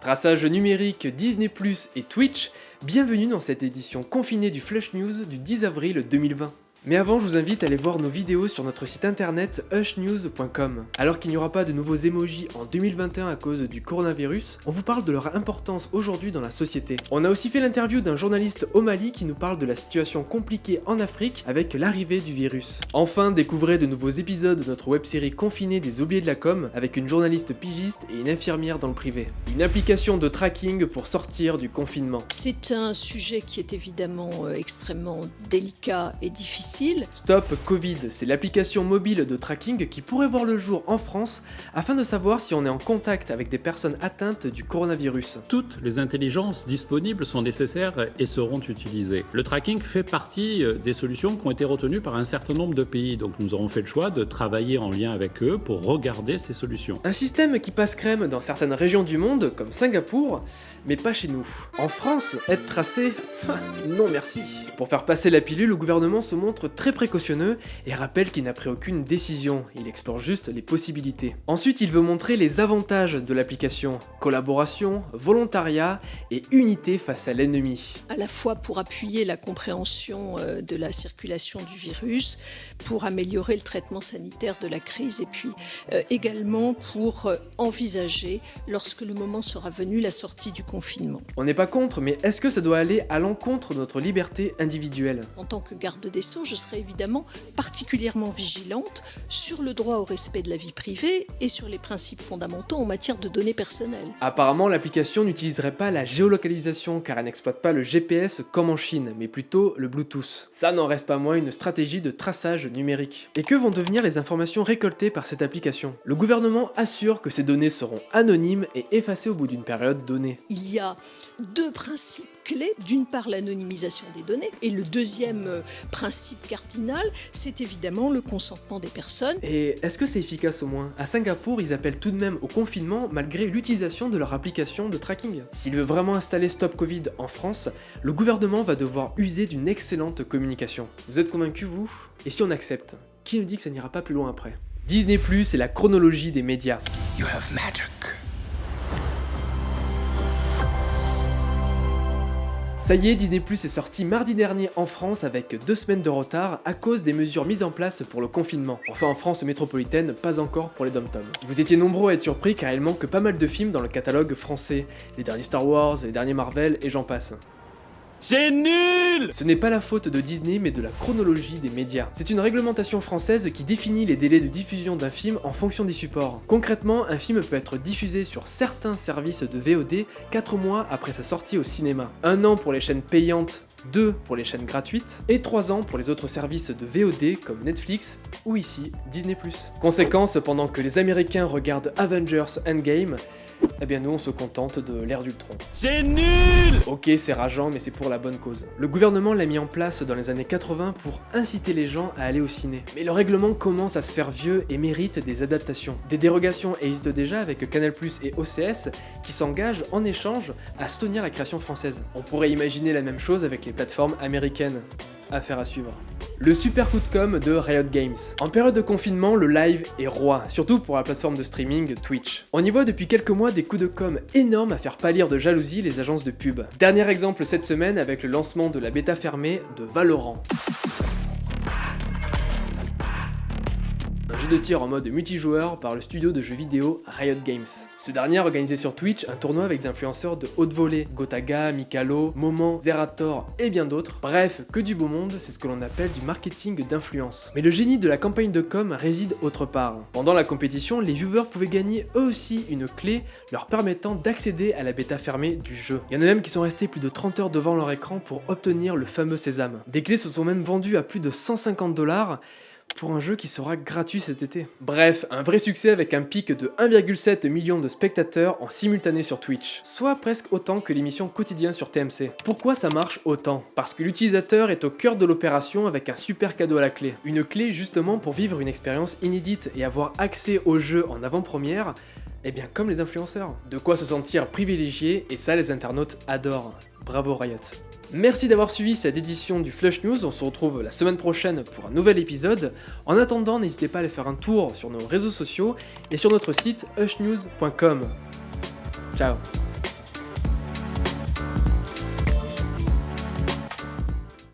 Traçage numérique, Disney+, et Twitch, bienvenue dans cette édition confinée du Flash News du 10 avril 2020. Mais avant, je vous invite à aller voir nos vidéos sur notre site internet hushnews.com. Alors qu'il n'y aura pas de nouveaux emojis en 2021 à cause du coronavirus, on vous parle de leur importance aujourd'hui dans la société. On a aussi fait l'interview d'un journaliste au Mali qui nous parle de la situation compliquée en Afrique avec l'arrivée du virus. Enfin, découvrez de nouveaux épisodes de notre web-série confinée des oubliés de la com avec une journaliste pigiste et une infirmière dans le privé. Une application de tracking pour sortir du confinement. C'est un sujet qui est évidemment extrêmement délicat et difficile. Stop Covid, c'est l'application mobile de tracking qui pourrait voir le jour en France afin de savoir si on est en contact avec des personnes atteintes du coronavirus. Toutes les intelligences disponibles sont nécessaires et seront utilisées. Le tracking fait partie des solutions qui ont été retenues par un certain nombre de pays, donc nous aurons fait le choix de travailler en lien avec eux pour regarder ces solutions. Un système qui passe crème dans certaines régions du monde, comme Singapour, mais pas chez nous. En France, être tracé, non merci. Pour faire passer la pilule, le gouvernement se montre très précautionneux et rappelle qu'il n'a pris aucune décision, il explore juste les possibilités. Ensuite, il veut montrer les avantages de l'application, collaboration, volontariat et unité face à l'ennemi. À la fois pour appuyer la compréhension de la circulation du virus, pour améliorer le traitement sanitaire de la crise et puis également pour envisager, lorsque le moment sera venu, la sortie du confinement. On n'est pas contre, mais est-ce que ça doit aller à l'encontre de notre liberté individuelle ? En tant que garde des Sceaux, je serai évidemment particulièrement vigilante sur le droit au respect de la vie privée et sur les principes fondamentaux en matière de données personnelles. Apparemment, l'application n'utiliserait pas la géolocalisation car elle n'exploite pas le GPS comme en Chine, mais plutôt le Bluetooth. Ça n'en reste pas moins une stratégie de traçage numérique. Et que vont devenir les informations récoltées par cette application ? Le gouvernement assure que ces données seront anonymes et effacées au bout d'une période donnée. Il y a deux principes clés. D'une part, l'anonymisation des données, et le deuxième principe cardinal, c'est évidemment le consentement des personnes. Et est-ce que c'est efficace au moins ? À Singapour, ils appellent tout de même au confinement malgré l'utilisation de leur application de tracking. S'il veut vraiment installer Stop Covid en France, le gouvernement va devoir user d'une excellente communication. Vous êtes convaincus, vous ? Et si on accepte ? Qui nous dit que ça n'ira pas plus loin après ? Disney+, c'est la chronologie des médias. You have magic. Ça y est, Disney+ est sorti mardi dernier en France avec 2 semaines de retard à cause des mesures mises en place pour le confinement. Enfin en France métropolitaine, pas encore pour les dom-toms. Vous étiez nombreux à être surpris car il manque pas mal de films dans le catalogue français. Les derniers Star Wars, les derniers Marvel et j'en passe. C'est nul! Ce n'est pas la faute de Disney mais de la chronologie des médias. C'est une réglementation française qui définit les délais de diffusion d'un film en fonction des supports. Concrètement, un film peut être diffusé sur certains services de VOD 4 mois après sa sortie au cinéma. 1 an pour les chaînes payantes, 2 pour les chaînes gratuites, et 3 ans pour les autres services de VOD comme Netflix ou ici Disney+. Conséquence, pendant que les Américains regardent Avengers Endgame, eh bien nous on se contente de l'ère d'Ultron. C'est nul! Ok, c'est rageant, mais c'est pour la bonne cause. Le gouvernement l'a mis en place dans les années 80 pour inciter les gens à aller au ciné. Mais le règlement commence à se faire vieux et mérite des adaptations. Des dérogations existent déjà avec Canal+ et OCS qui s'engagent en échange à soutenir la création française. On pourrait imaginer la même chose avec les plateformes américaines. Affaire à suivre. Le super coup de com' de Riot Games. En période de confinement, le live est roi, surtout pour la plateforme de streaming Twitch. On y voit depuis quelques mois des coups de com' énormes à faire pâlir de jalousie les agences de pub. Dernier exemple cette semaine avec le lancement de la bêta fermée de Valorant. Un jeu de tir en mode multijoueur par le studio de jeux vidéo Riot Games. Ce dernier a organisé sur Twitch un tournoi avec des influenceurs de haute volée, Gotaga, Mikalo, Moment, Zerator et bien d'autres. Bref, que du beau monde, c'est ce que l'on appelle du marketing d'influence. Mais le génie de la campagne de com réside autre part. Pendant la compétition, les viewers pouvaient gagner eux aussi une clé leur permettant d'accéder à la bêta fermée du jeu. Il y en a même qui sont restés plus de 30 heures devant leur écran pour obtenir le fameux sésame. Des clés se sont même vendues à plus de 150$ pour un jeu qui sera gratuit cet été. Bref, un vrai succès avec un pic de 1,7 million de spectateurs en simultané sur Twitch, soit presque autant que l'émission Quotidien sur TMC. Pourquoi ça marche autant ? Parce que l'utilisateur est au cœur de l'opération avec un super cadeau à la clé. Une clé justement pour vivre une expérience inédite et avoir accès au jeu en avant-première, eh bien comme les influenceurs. De quoi se sentir privilégié et ça les internautes adorent. Bravo Riot. Merci d'avoir suivi cette édition du Flash News, on se retrouve la semaine prochaine pour un nouvel épisode. En attendant, n'hésitez pas à aller faire un tour sur nos réseaux sociaux et sur notre site hushnews.com. Ciao.